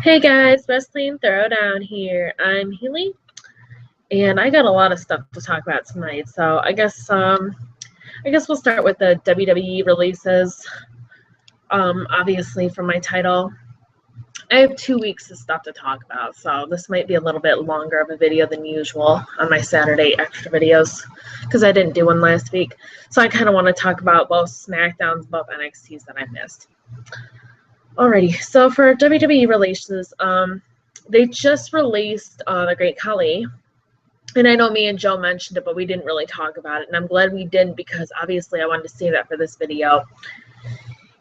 Hey guys, Wrestling Throwdown here. I'm Healy, and I got a lot of stuff to talk about tonight. So I guess we'll start with the WWE releases. Obviously for my title, I have 2 weeks of stuff to talk about, so this might be a little bit longer of a video than usual on my Saturday extra videos because I didn't do one last week. So I kind of want to talk about both Smackdowns, both NXTs that I missed. Alrighty, so for WWE releases, they just released The Great Khali, and I know me and Joe mentioned it, but we didn't really talk about it, and I'm glad we didn't because obviously I wanted to save that for this video.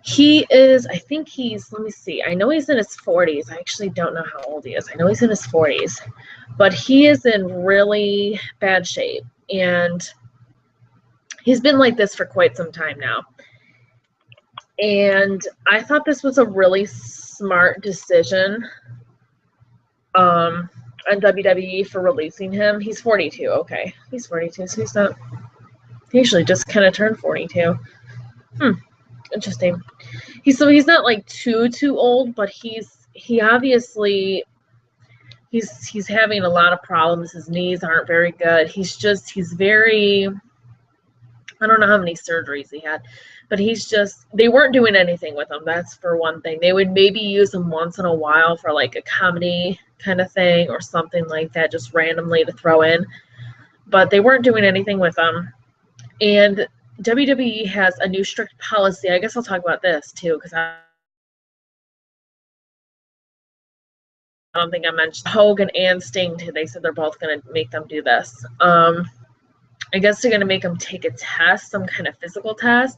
He is, I think he's, let me see, I know he's in his 40s. I actually don't know how old he is. I know he's in his 40s, but he is in really bad shape, and he's been like this for quite some time now. And I thought this was a really smart decision on WWE for releasing him. He's 42, okay. He's 42, so he's not, he usually just kind of turned 42. Interesting. He's not like too old, but he obviously he's having a lot of problems. His knees aren't very good. He's very, I don't know how many surgeries he had, but they weren't doing anything with him. That's for one thing. They would maybe use him once in a while for like a comedy kind of thing or something like that, just randomly to throw in. But they weren't doing anything with him. And WWE has a new strict policy. I guess I'll talk about this too, because I don't think I mentioned Hogan and Sting too. They said they're both going to make them do this. I guess they're going to make them take a test, some kind of physical test.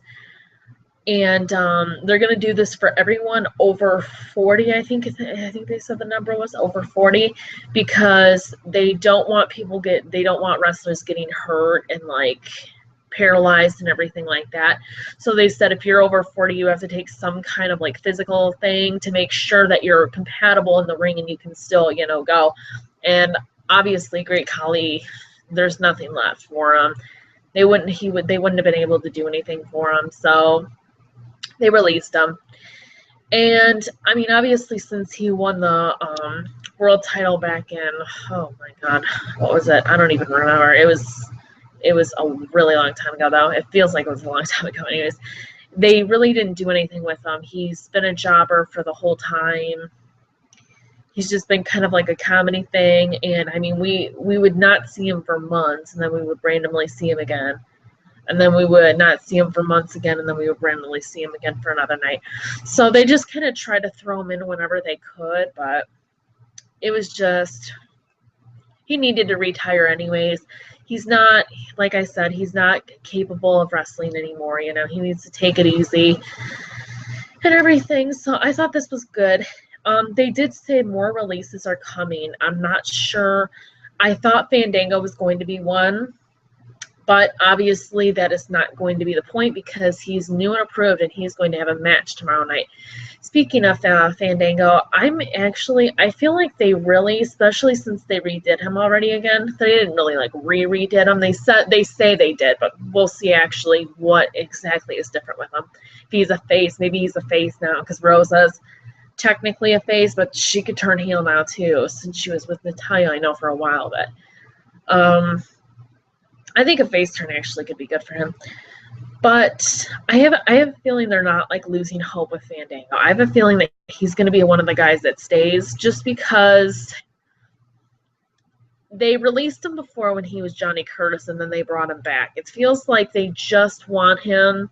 And they're going to do this for everyone over 40, I think they said the number was over 40, because they don't want wrestlers getting hurt and like paralyzed and everything like that. So they said if you're over 40, you have to take some kind of like physical thing to make sure that you're compatible in the ring and you can still, go. And obviously Great Khali, there's nothing left for him. They wouldn't have been able to do anything for him. So they released him. And I mean, obviously, since he won the world title back in, oh my God, what was it? I don't even remember. It was a really long time ago, though. It feels like it was a long time ago. Anyways, they really didn't do anything with him. He's been a jobber for the whole time. He's just been kind of like a comedy thing. And I mean, we would not see him for months, and then we would randomly see him again. And then we would not see him for months again, and then we would randomly see him again for another night. So they just kind of tried to throw him in whenever they could, but it was just, he needed to retire anyways. He's not, like I said, he's not capable of wrestling anymore. He needs to take it easy and everything. So I thought this was good. They did say more releases are coming. I'm not sure. I thought Fandango was going to be one, but obviously that is not going to be the point because he's new and approved and he's going to have a match tomorrow night. Speaking of Fandango, I feel like they really, especially since they redid him already again, they didn't really like redid him. They say they did, but we'll see actually what exactly is different with him. If he's a face, maybe he's a face now because Rosa's technically a face, but she could turn heel now too since she was with Natalya, I know, for a while. But I think a face turn actually could be good for him. But I have a feeling they're not like losing hope with Fandango. I have a feeling that he's going to be one of the guys that stays just because they released him before when he was Johnny Curtis and then they brought him back. It feels like they just want him.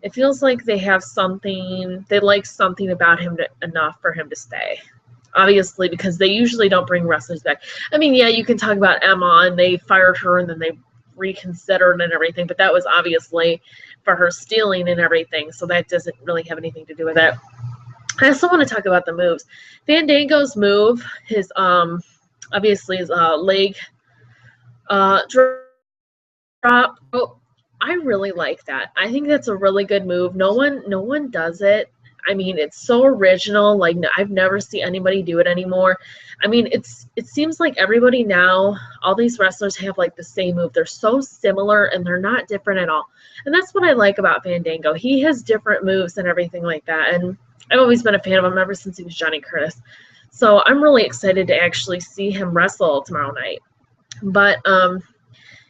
It feels like they have something, they like something about him enough for him to stay. Obviously, because they usually don't bring wrestlers back. I mean, yeah, you can talk about Emma and they fired her and then they reconsidered and everything, but that was obviously for her stealing and everything, so that doesn't really have anything to do with it. I also want to talk about the moves. Fandango's move, his obviously his leg drop. Oh, I really like that. I think that's a really good move. No one does it. I mean, it's so original. Like, I've never seen anybody do it anymore. I mean, it seems like everybody now, all these wrestlers have like the same move. They're so similar and they're not different at all. And that's what I like about Fandango. He has different moves and everything like that. And I've always been a fan of him ever since he was Johnny Curtis. So I'm really excited to actually see him wrestle tomorrow night. But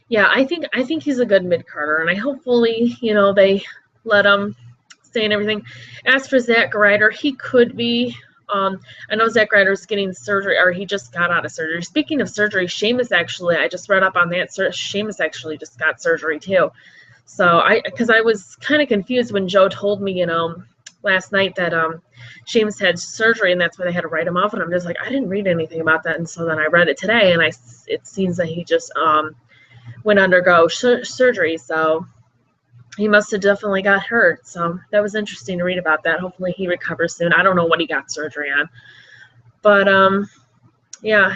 yeah, I think he's a good mid-carder, and I hopefully, you know, they let him stay and everything. As for Zack Ryder, he could be. I know Zack Ryder's getting surgery, or he just got out of surgery. Speaking of surgery, Sheamus actually, I just read up on that. Sheamus actually just got surgery too. So because I was kind of confused when Joe told me, you know, last night that Sheamus had surgery and that's why they had to write him off. And I'm just like, I didn't read anything about that. And so then I read it today, and it seems that he just went undergo surgery. So he must have definitely got hurt. So that was interesting to read about that. Hopefully he recovers soon. I don't know what he got surgery on. But, yeah.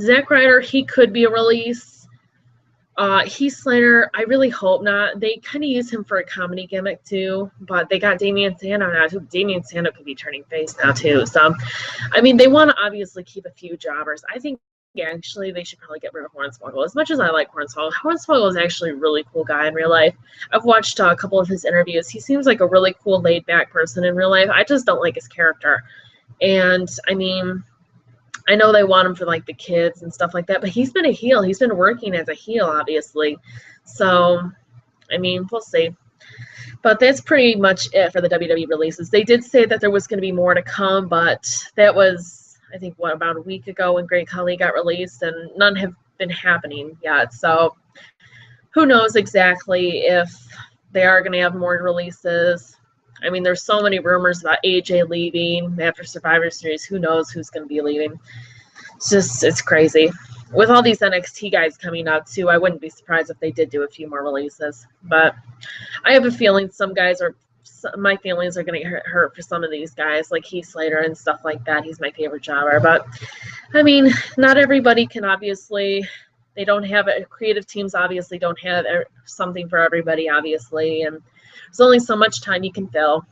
Zack Ryder, he could be a release. Heath Slater, I really hope not. They kind of use him for a comedy gimmick, too. But they got Damian Sandow now, too. Damian Sandow could be turning face now, too. So, I mean, they want to obviously keep a few jobbers. I think actually they should probably get rid of Hornswoggle. As much as I like Hornswoggle is actually a really cool guy in real life. I've watched a couple of his interviews. He seems like a really cool, laid-back person in real life. I just don't like his character. And, I mean, I know they want him for, like, the kids and stuff like that, but he's been a heel. He's been working as a heel, obviously. So, I mean, we'll see. But that's pretty much it for the WWE releases. They did say that there was going to be more to come, but that was, I think, about a week ago when Great Khali got released, and none have been happening yet. So who knows exactly if they are going to have more releases. I mean, there's so many rumors about AJ leaving after Survivor Series. Who knows who's going to be leaving? It's crazy. With all these NXT guys coming up, too, I wouldn't be surprised if they did do a few more releases. But I have a feeling my feelings are going to get hurt for some of these guys, like Heath Slater and stuff like that. He's my favorite jobber. But, I mean, not everybody can obviously – they don't have – creative teams obviously don't have something for everybody, obviously. And there's only so much time you can fill.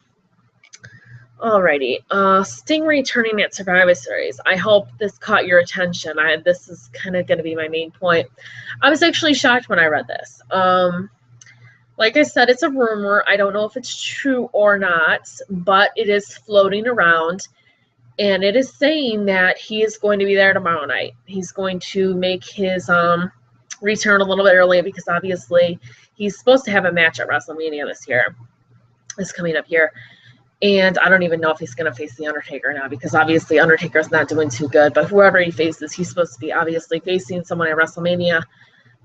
Alrighty. Sting returning at Survivor Series. I hope this caught your attention. This is kind of going to be my main point. I was actually shocked when I read this. Like I said, it's a rumor. I don't know if it's true or not, but it is floating around, and it is saying that he is going to be there tomorrow night. He's going to make his return a little bit early because obviously he's supposed to have a match at WrestleMania this coming up year. And I don't even know if he's going to face The Undertaker now because obviously Undertaker's not doing too good. But whoever he faces, he's supposed to be obviously facing someone at WrestleMania.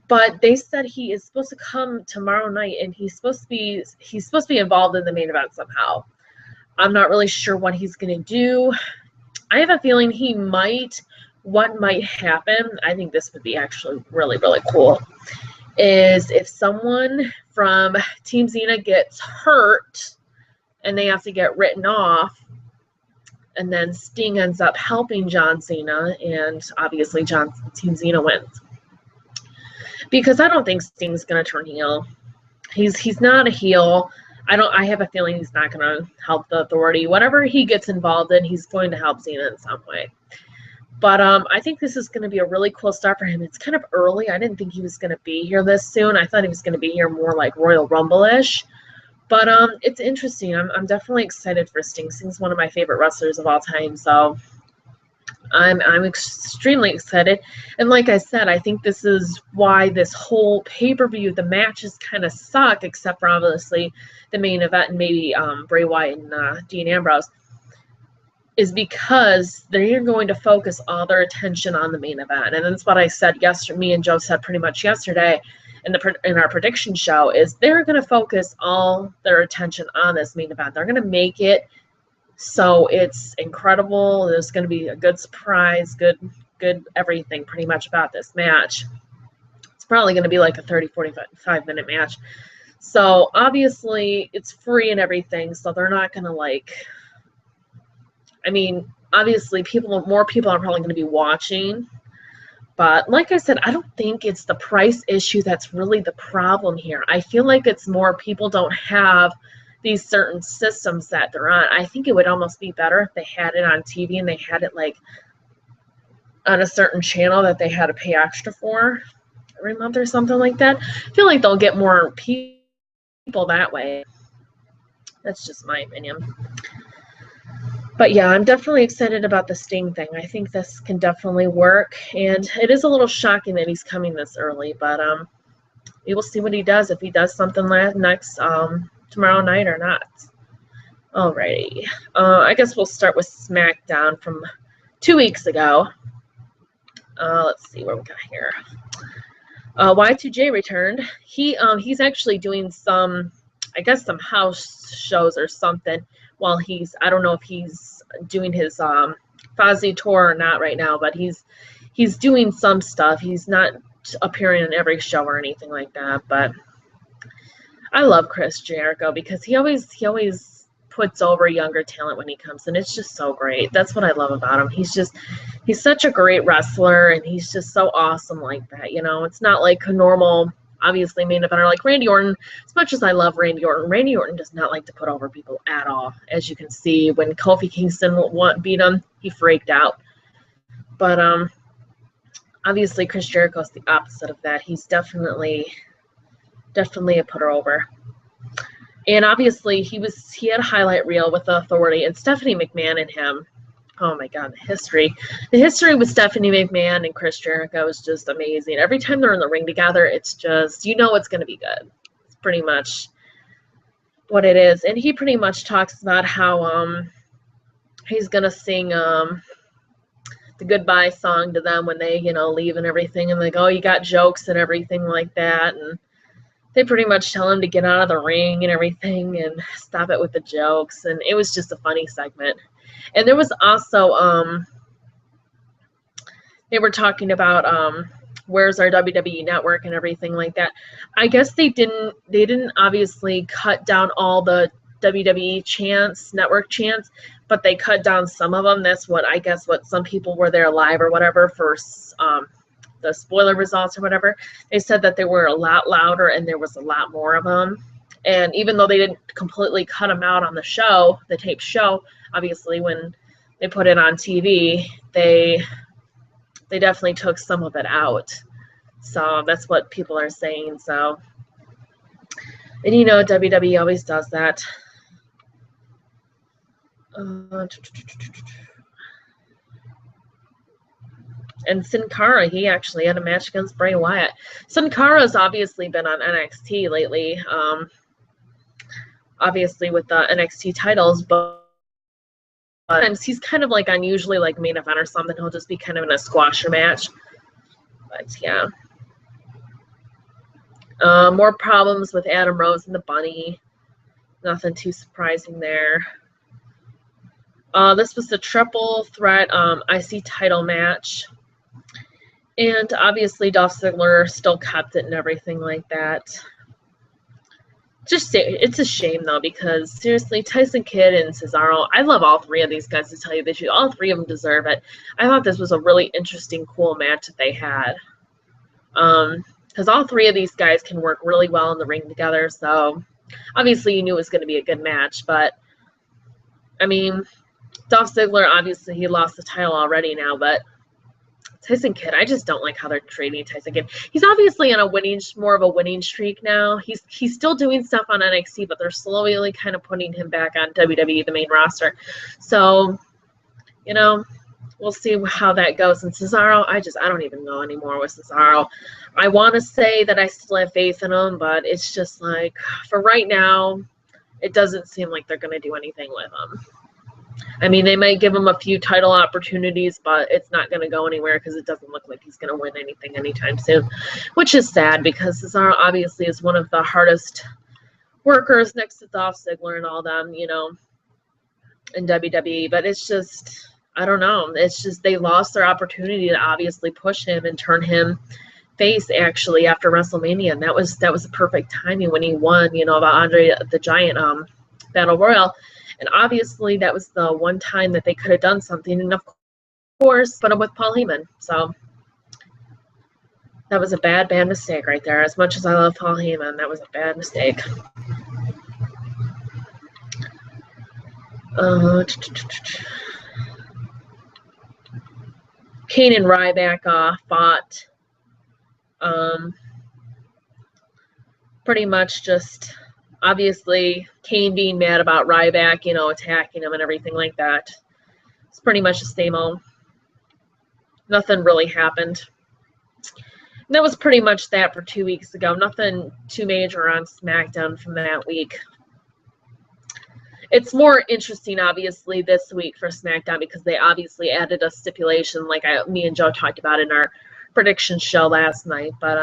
But they said he is supposed to come tomorrow night, and he's supposed to be involved in the main event somehow. I'm not really sure what he's going to do. I have a feeling what might happen, I think this would be actually really, really cool, is if someone from Team Xena gets hurt and they have to get written off, and then Sting ends up helping John Cena, and obviously Team Xena wins. Because I don't think Sting's going to turn heel. He's not a heel. I have a feeling he's not going to help the Authority. Whatever he gets involved in, he's going to help Xena in some way. But I think this is going to be a really cool start for him. It's kind of early. I didn't think he was going to be here this soon. I thought he was going to be here more like Royal Rumble-ish. But it's interesting. I'm definitely excited for Sting. Sting's one of my favorite wrestlers of all time. So I'm extremely excited. And like I said, I think this is why this whole pay-per-view, the matches kind of suck, except for obviously the main event and maybe Bray Wyatt and Dean Ambrose, is because they're going to focus all their attention on the main event. And that's what I said yesterday. Me and Joe said pretty much yesterday in our prediction show, is they're going to focus all their attention on this main event. They're going to make it so it's incredible. There's going to be a good surprise, good everything pretty much about this match. It's probably going to be like a 30, 45-minute match. So obviously it's free and everything, so they're not going to obviously more people are probably going to be watching. But like I said, I don't think it's the price issue that's really the problem here. I feel like it's more people don't have these certain systems that they're on. I think it would almost be better if they had it on TV and they had it like on a certain channel that they had to pay extra for every month or something like that. I feel like they'll get more people that way. That's just my opinion. But yeah, I'm definitely excited about the Sting thing. I think this can definitely work, and it is a little shocking that he's coming this early, but we will see what he does, if he does something next tomorrow night or not. Alrighty. I guess we'll start with Smackdown from 2 weeks ago. Let's see what we got here. Y2J returned. He's actually doing some, I guess, some house shows or something while I don't know if he's doing his Fozzy tour or not right now, but he's doing some stuff. He's not appearing in every show or anything like that, but I love Chris Jericho because he always puts over younger talent when he comes in. It's just so great. That's what I love about him. He's such a great wrestler, and he's just so awesome like that. You know, it's not like a normal, obviously, main eventer like Randy Orton. As much as I love Randy Orton does not like to put over people at all. As you can see, when Kofi Kingston beat him, he freaked out. But obviously, Chris Jericho's the opposite of that. He's definitely a putter over. And obviously, he had a highlight reel with the Authority and Stephanie McMahon and him. Oh my God, the history with Stephanie McMahon and Chris Jericho is just amazing. Every time they're in the ring together, it's just, you know, it's going to be good. It's pretty much what it is. And he pretty much talks about how he's going to sing the goodbye song to them when they, you know, leave and everything. And like, oh, you got jokes and everything like that. And they pretty much tell him to get out of the ring and everything and stop it with the jokes. And it was just a funny segment. And there was also, they were talking about where's our WWE network and everything like that. I guess they didn't obviously cut down all the WWE chants, network chants, but they cut down some of them. That's what some people were there live or whatever for the spoiler results or whatever. They said that they were a lot louder and there was a lot more of them. And even though they didn't completely cut them out on the show, the taped show, obviously when they put it on TV, they definitely took some of it out. So that's what people are saying. So, and you know, WWE always does that. And Sin Cara, he actually had a match against Bray Wyatt. Sin Cara's obviously been on NXT lately, obviously with the NXT titles, but sometimes he's kind of like unusually like main event or something. He'll just be kind of in a squasher match. But yeah. More problems with Adam Rose and the Bunny. Nothing too surprising there. This was the triple threat IC title match. And obviously Dolph Ziggler still kept it and everything like that. It's a shame, though, because seriously, Tyson Kidd and Cesaro, I love all three of these guys, to tell you the truth. All three of them deserve it. I thought this was a really interesting, cool match that they had. Because all three of these guys can work really well in the ring together. So obviously you knew it was going to be a good match. But, I mean, Dolph Ziggler, obviously he lost the title already now, but Tyson Kidd, I just don't like how they're treating Tyson Kidd. He's obviously on more of a winning streak now. He's still doing stuff on NXT, but they're slowly kind of putting him back on WWE, the main roster. So, you know, we'll see how that goes. And Cesaro, I don't even know anymore with Cesaro. I want to say that I still have faith in him, but it's just like, for right now, it doesn't seem like they're going to do anything with him. I mean, they might give him a few title opportunities, but it's not going to go anywhere because it doesn't look like he's going to win anything anytime soon, which is sad because Cesaro obviously is one of the hardest workers next to Dolph Ziggler and all them, you know, in WWE. But it's just, I don't know. It's just they lost their opportunity to obviously push him and turn him face actually after WrestleMania. And that was the perfect timing when he won, you know, about Andre the Giant Battle Royal. And obviously, that was the one time that they could have done something. And of course, put him with Paul Heyman. So that was a bad mistake right there. As much as I love Paul Heyman, that was a bad mistake. Kane and Ryback fought. Pretty much just... Obviously, Kane being mad about Ryback, you know, attacking him and everything like that. It's pretty much the same old. Nothing really happened. And that was pretty much that for 2 weeks ago. Nothing too major on SmackDown from that week. It's more interesting, obviously, this week for SmackDown because they obviously added a stipulation like me and Joe talked about in our prediction show last night. But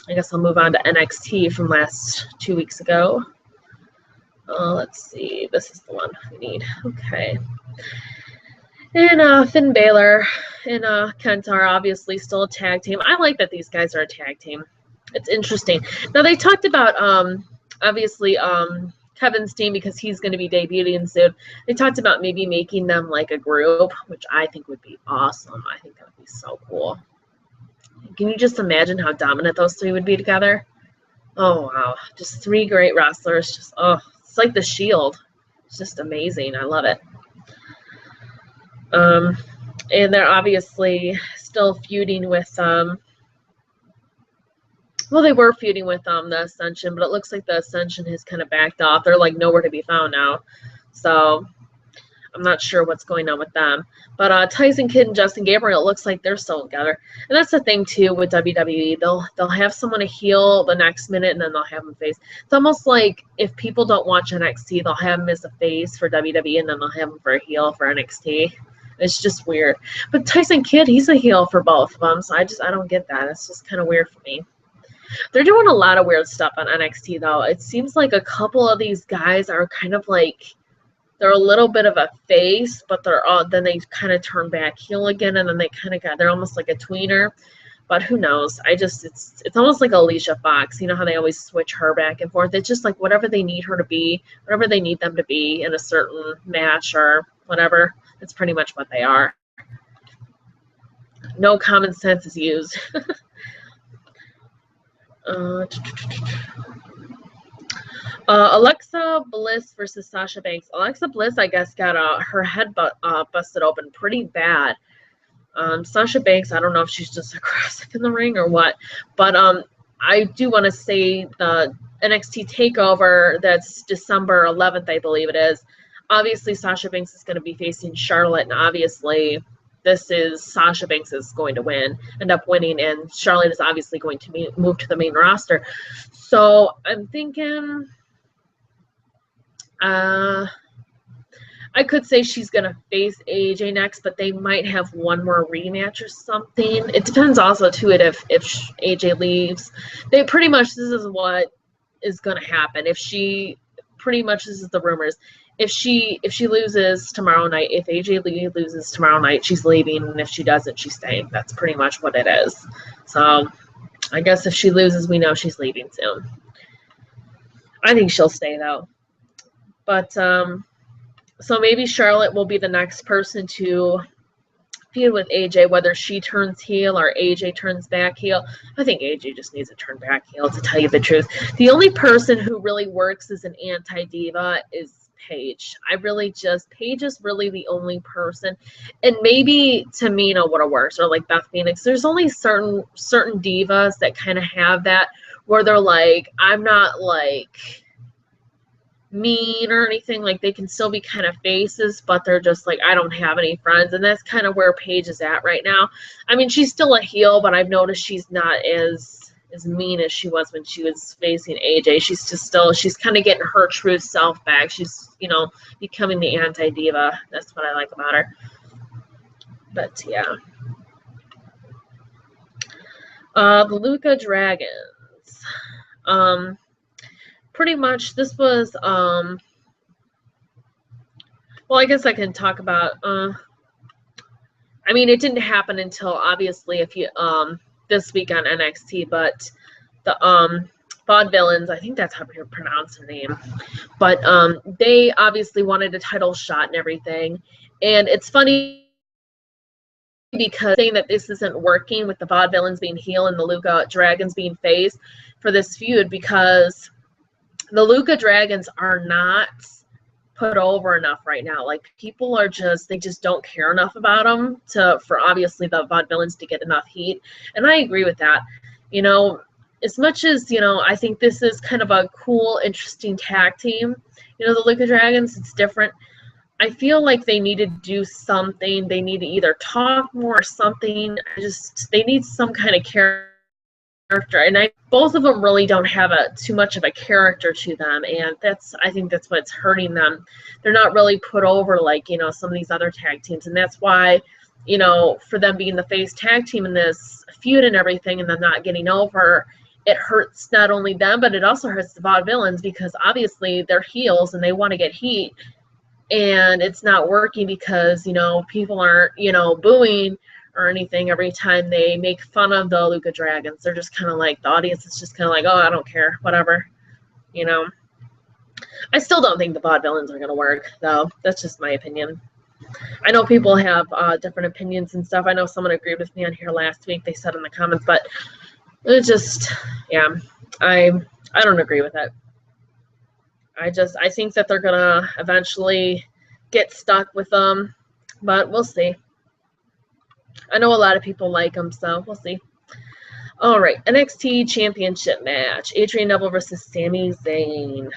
I guess I'll move on to NXT from last 2 weeks ago. Let's see. This is the one we need. Okay. And Finn Balor and Kenta are obviously still a tag team. I like that these guys are a tag team. It's interesting. Now, they talked about, obviously, Kevin's team because he's going to be debuting soon. They talked about maybe making them like a group, which I think would be awesome. I think that would be so cool. Can you just imagine how dominant those three would be together? Oh, wow. Just three great wrestlers. Just, oh, it's like the Shield. It's just amazing. I love it. And they're obviously still feuding with, well, they were feuding with the Ascension, but it looks like the Ascension has kind of backed off. They're like nowhere to be found now. So I'm not sure what's going on with them. But Tyson Kidd and Justin Gabriel, it looks like they're still together. And that's the thing, too, with WWE. They'll have someone to heel the next minute, and then they'll have them face. It's almost like if people don't watch NXT, they'll have them as a face for WWE, and then they'll have them for a heel for NXT. It's just weird. But Tyson Kidd, he's a heel for both of them, so I don't get that. It's just kind of weird for me. They're doing a lot of weird stuff on NXT, though. It seems like a couple of these guys are kind of like, they're a little bit of a face, but then they kind of turn back heel again, and then they're almost like a tweener. But who knows? It's almost like Alicia Fox. You know how they always switch her back and forth? It's just like whatever they need her to be, whatever they need them to be in a certain match or whatever. That's pretty much what they are. No common sense is used. Alexa Bliss versus Sasha Banks. Alexa Bliss, I guess, got her head busted open pretty bad. Sasha Banks, I don't know if she's just aggressive in the ring or what, but I do want to say the NXT TakeOver, that's December 11th, I believe it is. Obviously, Sasha Banks is going to be facing Charlotte, and obviously Sasha Banks is going to end up winning, and Charlotte is obviously going to move to the main roster. So I'm thinking I could say she's going to face AJ next, but they might have one more rematch or something. It depends also, too, if AJ leaves. Pretty much this is what is going to happen. This is the rumors. If she loses tomorrow night, if AJ Lee loses tomorrow night, she's leaving, and if she doesn't, she's staying. That's pretty much what it is. So I guess if she loses, we know she's leaving soon. I think she'll stay, though. But so maybe Charlotte will be the next person to feud with AJ, whether she turns heel or AJ turns back heel. I think AJ just needs to turn back heel, to tell you the truth. The only person who really works as an anti-diva is Paige. Paige is really the only person, and maybe Tamina would have worked, or like Beth Phoenix. There's only certain divas that kind of have that, where they're like, I'm not like mean or anything, like they can still be kind of faces, but they're just like, I don't have any friends, and that's kind of where Paige is at right now. I mean, she's still a heel, but I've noticed she's not as mean as she was when she was facing AJ. She's kind of getting her true self back. She's, becoming the anti-diva. That's what I like about her. But, yeah. The Lucha Dragons. Pretty much this was, well, I guess I can talk about, I mean, it didn't happen until, obviously, this week on NXT, but the Vaudevillains, I think that's how you pronounce her name, but they obviously wanted a title shot and everything, and it's funny because saying that this isn't working with the Vaudevillains being heel and the Lucha Dragons being face for this feud, because the Lucha Dragons are not put over enough right now. Like, people are they just don't care enough about them for obviously the Vaudevillains to get enough heat. And I agree with that. As much as, I think this is kind of a cool, interesting tag team, the Lucha Dragons, it's different. I feel like they need to do something. They need to either talk more or something. They need some kind of character. And both of them really don't have too much of a character to them, and I think that's what's hurting them. They're not really put over like, some of these other tag teams, and that's why, for them being the face tag team in this feud and everything, and them not getting over, it hurts not only them, but it also hurts the Vaudevillains, because obviously they're heels and they want to get heat, and it's not working because, people aren't, booing or anything every time they make fun of the Lucha Dragons. They're just kind of like, the audience is just kind of like, oh, I don't care, whatever, I still don't think the Vaudevillains are going to work, though. That's just my opinion. I know people have different opinions and stuff. I know someone agreed with me on here last week. They said in the comments, but it just, yeah, I don't agree with it. I think that they're going to eventually get stuck with them, but we'll see. I know a lot of people like them, so we'll see. All right, NXT Championship match. Adrian Neville versus Sami Zayn.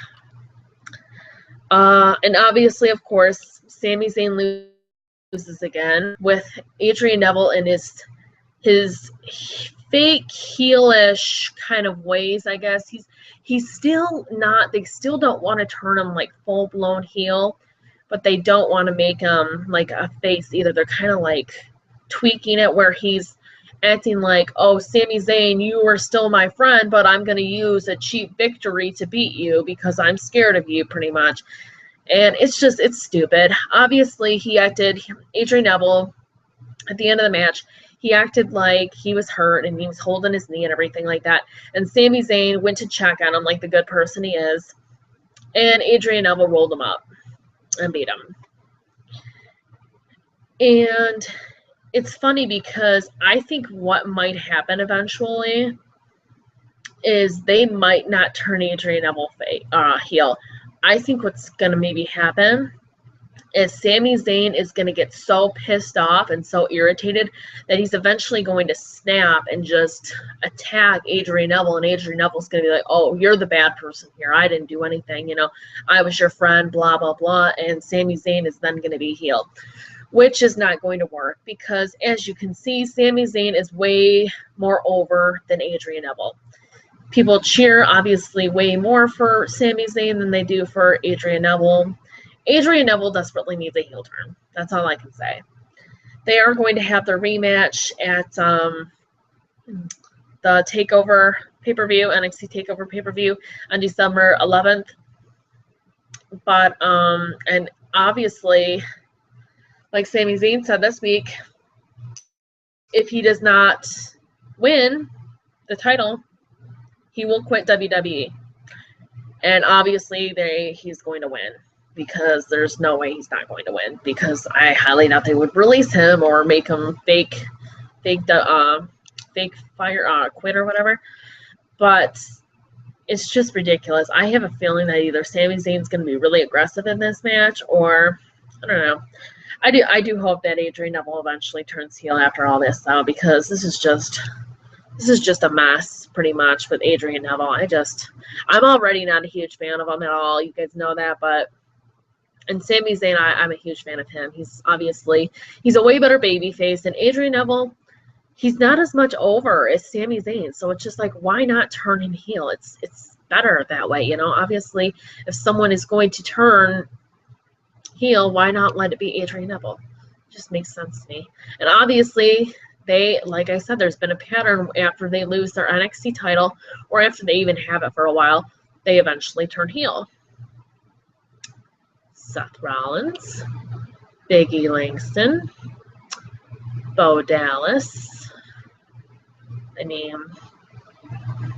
And obviously, of course, Sami Zayn loses again with Adrian Neville in his fake heelish kind of ways, I guess. He's still not, they still don't want to turn him like full-blown heel, but they don't want to make him like a face either. They're kind of like tweaking it where he's acting like, oh, Sami Zayn, you were still my friend, but I'm going to use a cheap victory to beat you because I'm scared of you, pretty much. And it's stupid. Obviously, Adrian Neville, at the end of the match, he acted like he was hurt and he was holding his knee and everything like that. And Sami Zayn went to check on him like the good person he is. And Adrian Neville rolled him up and beat him. And it's funny because I think what might happen eventually is they might not turn Adrian Neville heel. I think what's going to maybe happen is Sami Zayn is going to get so pissed off and so irritated that he's eventually going to snap and just attack Adrian Neville, and Adrian Neville's going to be like, oh, you're the bad person here. I didn't do anything. I was your friend, blah, blah, blah, and Sami Zayn is then going to be heel, which is not going to work because, as you can see, Sami Zayn is way more over than Adrian Neville. People cheer, obviously, way more for Sami Zayn than they do for Adrian Neville. Adrian Neville desperately needs a heel turn. That's all I can say. They are going to have their rematch at the TakeOver pay-per-view, NXT TakeOver pay-per-view on December 11th. But, and obviously, like Sami Zayn said this week, if he does not win the title, he will quit WWE. And obviously, he's going to win because there's no way he's not going to win because I highly doubt they would release him or make him fake fire quit or whatever. But it's just ridiculous. I have a feeling that either Sami Zayn's going to be really aggressive in this match or, I don't know. I do hope that Adrian Neville eventually turns heel after all this, though, because this is just a mess, pretty much, with Adrian Neville. I'm already not a huge fan of him at all. You guys know that, and Sami Zayn, I'm a huge fan of him. He's a way better babyface, and Adrian Neville, he's not as much over as Sami Zayn, so it's just like, why not turn him heel? It's better that way, Obviously, if someone is going to turn heel, why not let it be Adrian Neville? It just makes sense to me. And obviously, like I said, there's been a pattern after they lose their NXT title, or after they even have it for a while, they eventually turn heel. Seth Rollins, Big E Langston, Bo Dallas. I mean,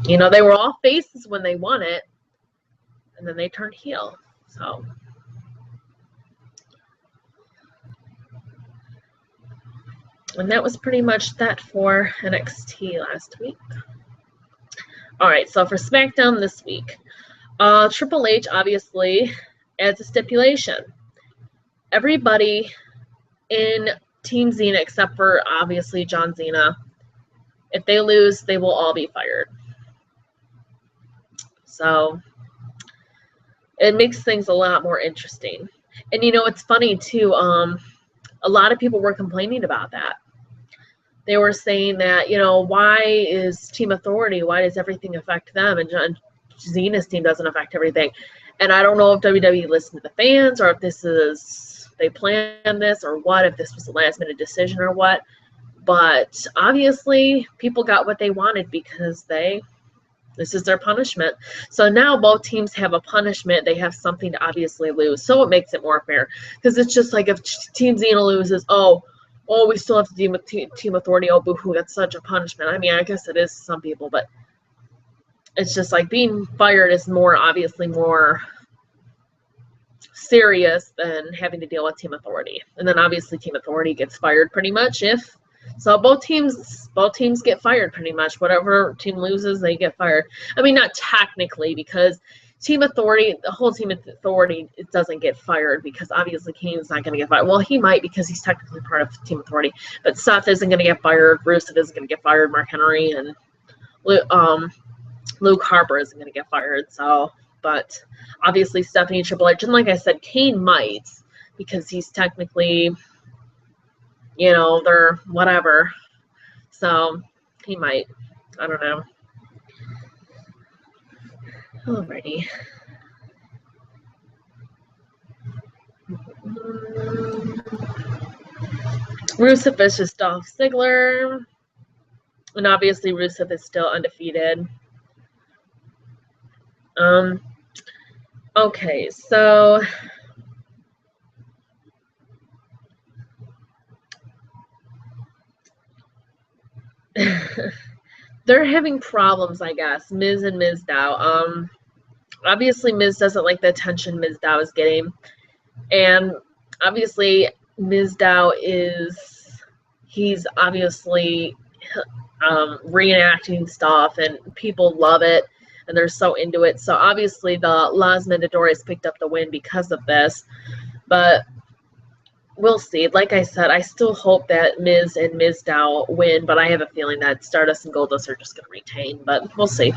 they were all faces when they won it, and then they turned heel. So, and that was pretty much that for NXT last week. All right, so for SmackDown this week, Triple H obviously adds a stipulation. Everybody in Team Xena, except for obviously John Cena, if they lose, they will all be fired. So it makes things a lot more interesting. And you know, it's funny too. A lot of people were complaining about that. They were saying that, you know, why is Team Authority? Why does everything affect them? And Zena's team doesn't affect everything. And I don't know if WWE listened to the fans or if they planned this or what, if this was a last minute decision or what. But obviously, people got what they wanted because this is their punishment. So now both teams have a punishment. They have something to obviously lose. So it makes it more fair. Because it's just like if Team Xena loses, oh, we still have to deal with Team Authority. Oh, boo-hoo, that's such a punishment. I mean, I guess it is to some people, but it's just like being fired is obviously more serious than having to deal with Team Authority. And then obviously Team Authority gets fired pretty much so both teams get fired pretty much. Whatever team loses, they get fired. I mean, not technically, because Team Authority, the whole Team Authority, it doesn't get fired because obviously Kane's not going to get fired. Well, he might because he's technically part of Team Authority, but Seth isn't going to get fired. Rusev isn't going to get fired. Mark Henry and Luke Harper isn't going to get fired. So, but obviously Stephanie, Triple H, and like I said, Kane might because he's technically, you know, they're whatever. So he might. I don't know. Alrighty. Rusev versus Dolph Ziggler. And obviously Rusev is still undefeated. Okay, so they're having problems, I guess, Miz and Mizdow. Obviously, Miz doesn't like the attention Mizdow is getting. And obviously, Mizdow he's obviously reenacting stuff, and people love it, and they're so into it. So obviously, the Las Mandadores picked up the win because of this. But we'll see. Like I said, I still hope that Miz and Mizdow win, but I have a feeling that Stardust and Goldust are just going to retain. But we'll see.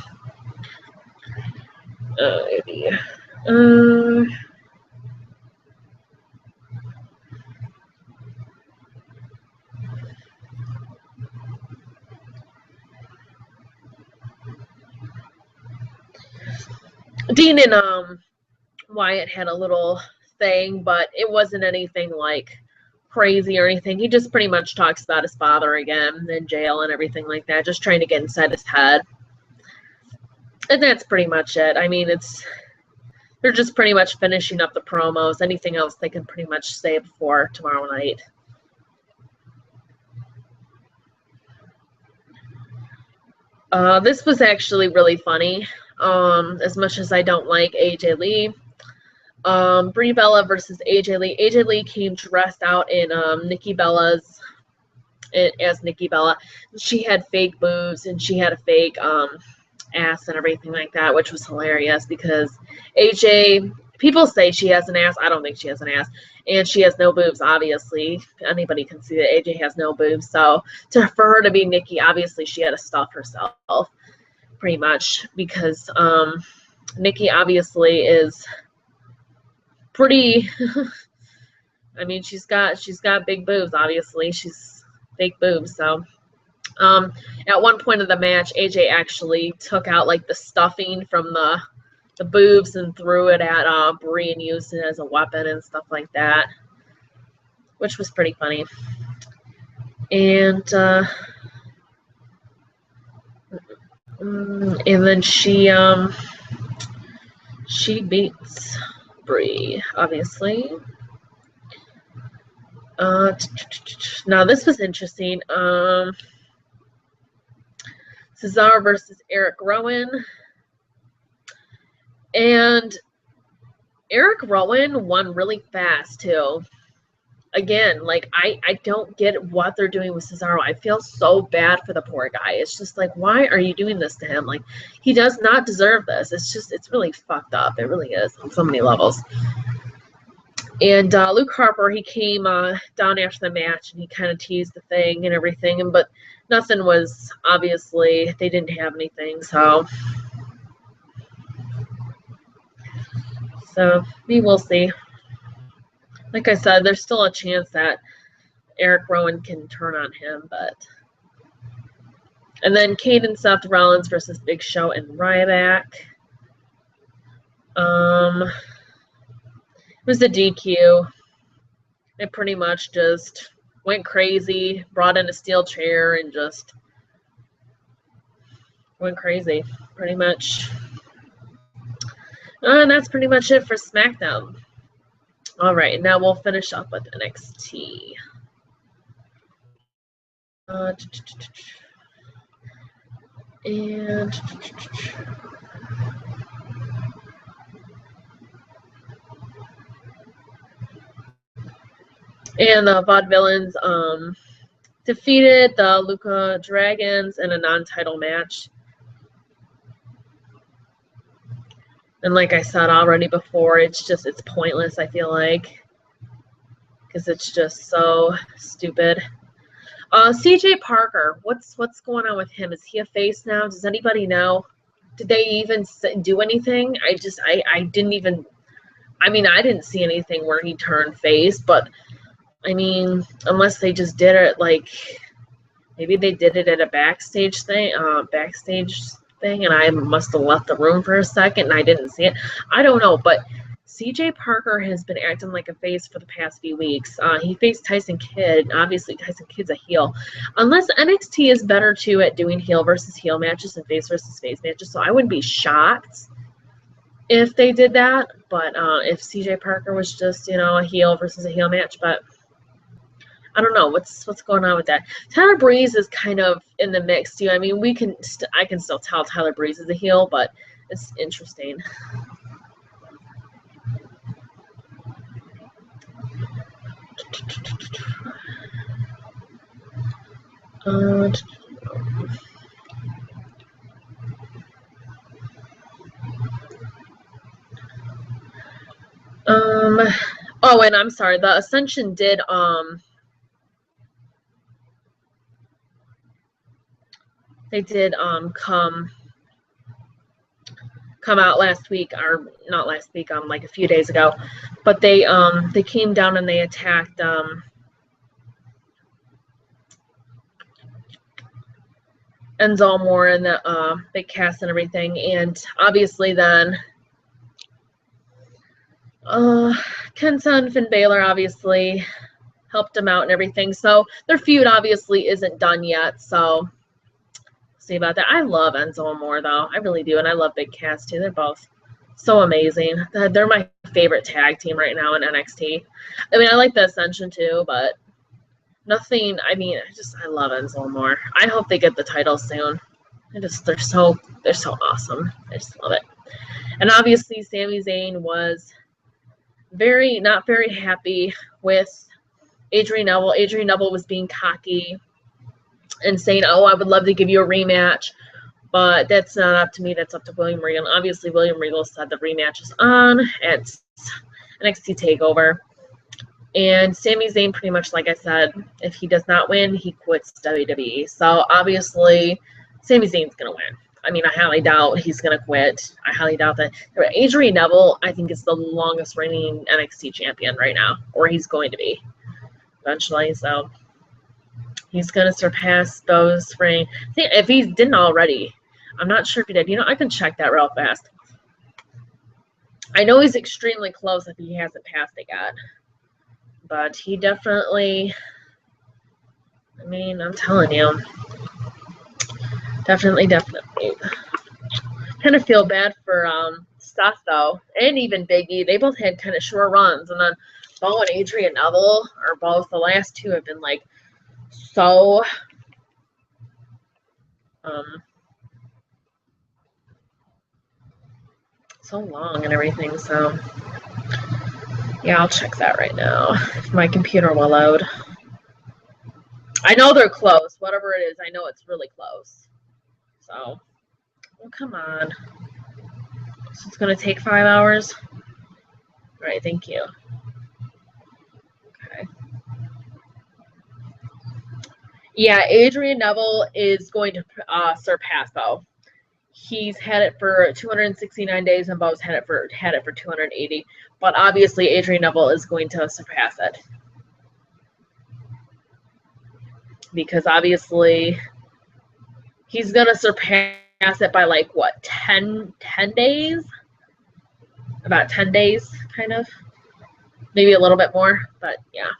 Dean and Wyatt had a little thing, but it wasn't anything like crazy or anything. He just pretty much talks about his father again in jail and everything like that, just trying to get inside his head. And that's pretty much it. I mean, they're just pretty much finishing up the promos. Anything else they can pretty much say before tomorrow night. This was actually really funny. As much as I don't like AJ Lee. Brie Bella versus AJ Lee. AJ Lee came dressed out in Nikki Bella's as Nikki Bella. She had fake boobs and she had a fake ass and everything like that, which was hilarious because AJ, people say she has an ass. I don't think she has an ass. And she has no boobs, obviously. Anybody can see that AJ has no boobs. So for her to be Nikki, obviously she had to stuff herself pretty much because Nikki obviously is pretty I mean, she's got big boobs, obviously. She's fake boobs, so at one point of the match, AJ actually took out like the stuffing from the boobs and threw it at Brie and used it as a weapon and stuff like that, which was pretty funny. And then she beats Brie, obviously. Now this was interesting. Cesaro versus Eric Rowan. And Eric Rowan won really fast too. Again, like I don't get what they're doing with Cesaro. I feel so bad for the poor guy. It's just like, why are you doing this to him? Like, he does not deserve this. It's really fucked up. It really is on so many levels. And Luke Harper, he came down after the match and he kind of teased the thing and everything, but nothing was, obviously, they didn't have anything, so we will see. Like I said, there's still a chance that Eric Rowan can turn on him, but... And then Kane and Seth Rollins versus Big Show and Ryback. It was a DQ. It pretty much just went crazy, brought in a steel chair, and just went crazy, pretty much. And that's pretty much it for SmackDown. All right, now we'll finish up with NXT. And the Vaudevillains defeated the Lucha Dragons in a non-title match. And like I said already before, it's pointless, I feel like. Because it's just so stupid. CJ Parker, what's going on with him? Is he a face now? Does anybody know? Did they even do anything? I didn't see anything where he turned face, but I mean, unless they just did it like, maybe they did it at a backstage thing, and I must have left the room for a second and I didn't see it. I don't know, but CJ Parker has been acting like a face for the past few weeks. He faced Tyson Kidd. Obviously, Tyson Kidd's a heel. Unless NXT is better, too, at doing heel versus heel matches and face versus face matches. So I wouldn't be shocked if they did that. But if CJ Parker was just, a heel versus a heel match. But I don't know. What's going on with that? Tyler Breeze is kind of in the mix, too. I mean, I can still tell Tyler Breeze is a heel, but it's interesting. Oh, and I'm sorry, the Ascension did they did come out last week, or not last week, like a few days ago, but they came down and they attacked Enzo Amore and the Big Cass and everything, and obviously then Kenta and Finn Balor obviously helped him out and everything, so their feud obviously isn't done yet, so see about that. I love Enzo Amore, though. I really do, and I love Big Cass, too. They're both so amazing. They're my favorite tag team right now in NXT. I mean, I like the Ascension, too, but nothing, I love Enzo Amore. I hope they get the title soon. They're so awesome. I just love it. And obviously, Sami Zayn was not very happy with Adrian Neville. Adrian Neville was being cocky and saying, oh, I would love to give you a rematch, but that's not up to me. That's up to William Regal. And obviously, William Regal said the rematch is on at NXT TakeOver. And Sami Zayn, pretty much like I said, if he does not win, he quits WWE. So obviously, Sami Zayn's going to win. I mean, I highly doubt he's going to quit. I highly doubt that. Adrian Neville, I think, is the longest reigning NXT champion right now, or he's going to be eventually. So he's going to surpass those reigns. If he didn't already, I'm not sure if he did. I can check that real fast. I know he's extremely close if he hasn't passed it yet. But he definitely, I mean, I'm telling you. Definitely. Kind of feel bad for Steph, though, and even Big E. They both had kind of short runs. And then Bo and Adrian Neville, or both, the last two have been, like, so long and everything. So yeah, I'll check that right now. My computer will load. I know they're close. Whatever it is, I know it's really close. So, well, come on. So it's going to take 5 hours? All right, thank you. Okay. Yeah, Adrian Neville is going to surpass, though. He's had it for 269 days, and Bo's had it for 280. But obviously, Adrian Neville is going to surpass it, because obviously he's gonna surpass it by like what, 10 days? About 10 days, kind of. Maybe a little bit more, but yeah.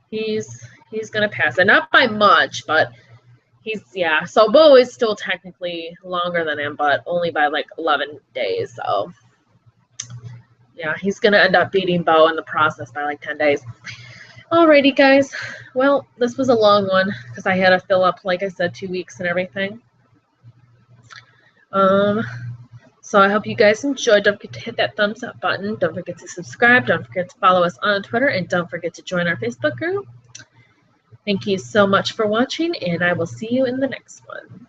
He's gonna pass it. Not by much, but yeah. So Bo is still technically longer than him, but only by like 11 days. So yeah, he's gonna end up beating Bo in the process by like 10 days. Alrighty, guys. Well, this was a long one because I had to fill up, like I said, 2 weeks and everything. So I hope you guys enjoyed. Don't forget to hit that thumbs up button. Don't forget to subscribe. Don't forget to follow us on Twitter. And don't forget to join our Facebook group. Thank you so much for watching, and I will see you in the next one.